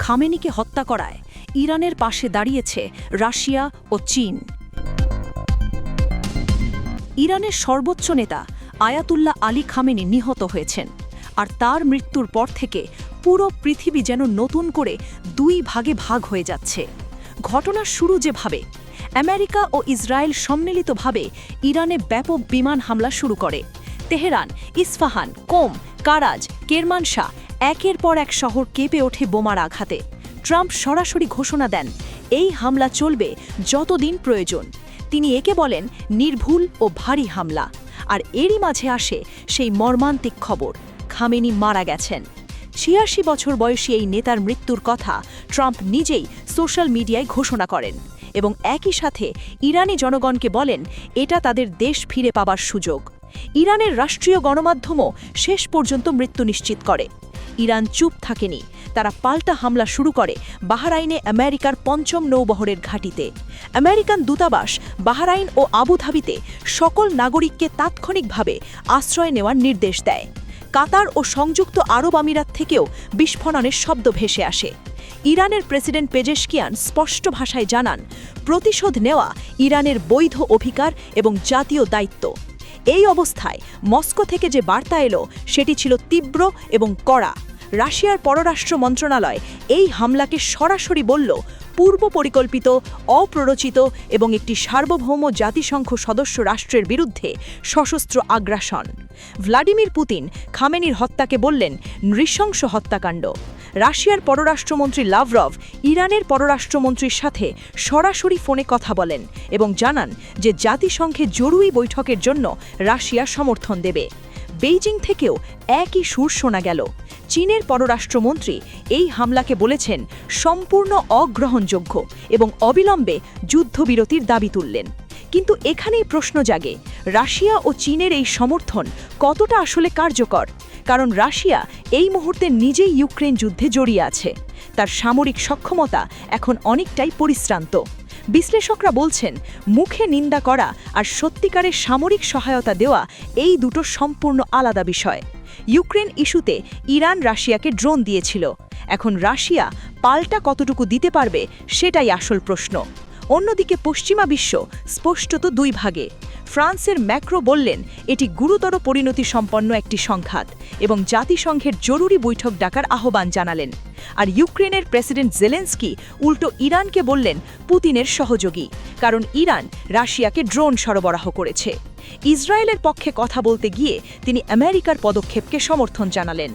খামেনিকে হত্যা করায় ইরানের পাশে দাঁড়িয়েছে রাশিয়া ও চীন। ইরানের সর্বোচ্চ নেতা আয়াতুল্লাহ আলী খামেনি নিহত হয়েছেন, আর তার মৃত্যুর পর থেকে পুরো পৃথিবী যেন নতুন করে দুই ভাগে ভাগ হয়ে যাচ্ছে। ঘটনার শুরু যেভাবে আমেরিকা ও ইসরায়েল সম্মিলিতভাবে ইরানে ব্যাপক বিমান হামলা শুরু করে। তেহরান, ইস্ফাহান, কোম, কারাজ, কেরমানশাহ একের পর এক শহর কেঁপে ওঠে বোমার আঘাতে। ট্রাম্প সরাসরি ঘোষণা দেন এই হামলা চলবে যতদিন প্রয়োজন। তিনি একে বলেন নির্ভুল ও ভারী হামলা। আর এরই মাঝে আসে সেই মর্মান্তিক খবর, খামেনি মারা গেছেন। ৮৬ বছর বয়সী এই নেতার মৃত্যুর কথা ট্রাম্প নিজেই সোশ্যাল মিডিয়ায় ঘোষণা করেন এবং একই সাথে ইরানি জনগণকে বলেন এটা তাদের দেশ ফিরে পাবার সুযোগ। ইরানের রাষ্ট্রীয় গণমাধ্যমও শেষ পর্যন্ত মৃত্যু নিশ্চিত করে। ইরান চুপ থাকেনি, তারা পাল্টা হামলা শুরু করে বাহরাইনে আমেরিকার ৫ম নৌবহরের ঘাঁটিতে। আমেরিকান দূতাবাস বাহরাইন ও আবুধাবিতে সকল নাগরিককে তাৎক্ষণিকভাবে আশ্রয় নেওয়ার নির্দেশ দেয়। কাতার ও সংযুক্ত আরব আমিরাত থেকেও বিস্ফোরণের শব্দ ভেসে আসে। ইরানের প্রেসিডেন্ট পেজেশকিয়ান স্পষ্ট ভাষায় জানান, প্রতিশোধ নেওয়া ইরানের বৈধ অধিকার এবং জাতীয় দায়িত্ব। এই অবস্থায় মস্কো থেকে যে বার্তা এলো সেটি ছিল তীব্র এবং কড়া। রাশিয়ার পররাষ্ট্র মন্ত্রণালয় এই হামলাকে সরাসরি বলল পূর্ব পরিকল্পিত, অপ্ররোচিত এবং একটি সার্বভৌম জাতিসংঘ সদস্য রাষ্ট্রের বিরুদ্ধে সশস্ত্র আগ্রাসন। ভ্লাদিমির পুতিন খামেনির হত্যাকে বললেন নৃশংস হত্যাকাণ্ড। রাশিয়ার পররাষ্ট্রমন্ত্রী লাভরভ ইরানের পররাষ্ট্রমন্ত্রীর সাথে সরাসরি ফোনে কথা বলেন এবং জানান যে জাতিসংঘে জরুরি বৈঠকের জন্য রাশিয়া সমর্থন দেবে। বেইজিং থেকেও একই সুর শোনা গেল। চীনের পররাষ্ট্রমন্ত্রী এই হামলাকে বলেছেন সম্পূর্ণ অগ্রহণযোগ্য এবং অবিলম্বে যুদ্ধবিরতির দাবি তুললেন। কিন্তু এখানেই প্রশ্ন জাগে, রাশিয়া ও চীনের এই সমর্থন কতটা আসলে কার্যকর? কারণ রাশিয়া এই মুহূর্তে নিজেই ইউক্রেন যুদ্ধে জড়িয়ে আছে। তার সামরিক সক্ষমতা এখন অনেকটাই পরিশ্রান্ত। বিশ্লেষকরা বলছেন মুখে নিন্দা করা আর সত্যিকারের সামরিক সহায়তা দেওয়া এই দুটো সম্পূর্ণ আলাদা বিষয়। ইউক্রেন ইস্যুতে ইরান রাশিয়াকে ড্রোন দিয়েছিল, এখন রাশিয়া পাল্টা কতটুকু দিতে পারবে সেটাই আসল প্রশ্ন। অন্যদিকে পশ্চিমা বিশ্ব স্পষ্টত দুই ভাগে। ফ্রান্সের ম্যাক্রো বললেন এটি গুরুতর পরিণতি সম্পন্ন একটি সংঘাত এবং জাতিসংঘের জরুরি বৈঠক ডাকার আহ্বান জানালেন। আর ইউক্রেনের প্রেসিডেন্ট জেলেন্সকি উল্টো ইরানকে বললেন পুতিনের সহযোগী, কারণ ইরান রাশিয়াকে ড্রোন সরবরাহ করেছে। ইসরায়েলের পক্ষে কথা বলতে গিয়ে তিনি আমেরিকার পদক্ষেপকে সমর্থন জানালেন।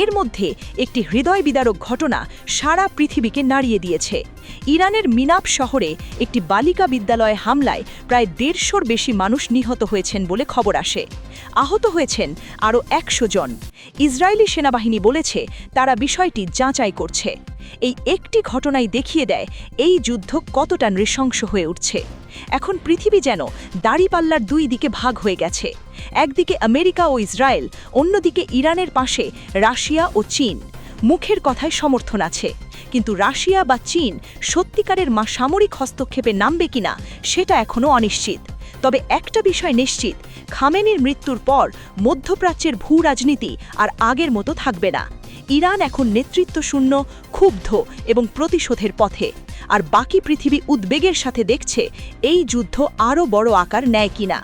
এর মধ্যে একটি হৃদয় বিদারক ঘটনা সারা পৃথিবীকে নাড়িয়ে দিয়েছে। ইরানের মিনাব শহরে একটি বালিকা বিদ্যালয়ে হামলায় প্রায় ১৫০র বেশি মানুষ নিহত হয়েছেন বলে খবর আসে। আহত হয়েছেন আরও ১০০ জন। ইসরায়েলি সেনাবাহিনী বলেছে তারা বিষয়টি যাচাই করছে। এই একটি ঘটনাই দেখিয়ে দেয় এই যুদ্ধ কতটা নৃশংস হয়ে উঠছে। এখন পৃথিবী যেন দাড়িপাল্লার দুই দিকে ভাগ হয়ে গেছে। একদিকে আমেরিকা ও ইসরায়েল, অন্যদিকে ইরানের পাশে রাশিয়া ও চীন। মুখের কথায় সমর্থন আছে, কিন্তু রাশিয়া বা চীন সত্যিকারের সামরিক হস্তক্ষেপে নামবে কিনা সেটা এখনও অনিশ্চিত। তবে একটা বিষয় নিশ্চিত, খামেনির মৃত্যুর পর মধ্যপ্রাচ্যের ভূ রাজনীতি আর আগের মতো থাকবে না। ইরান এখন নেতৃত্বশূন্য, ক্ষুব্ধ এবং প্রতিশোধের পথে। আর বাকি পৃথিবী উদ্বেগের সাথে দেখছে এই যুদ্ধ আরও বড় আকার নেয় কিনা।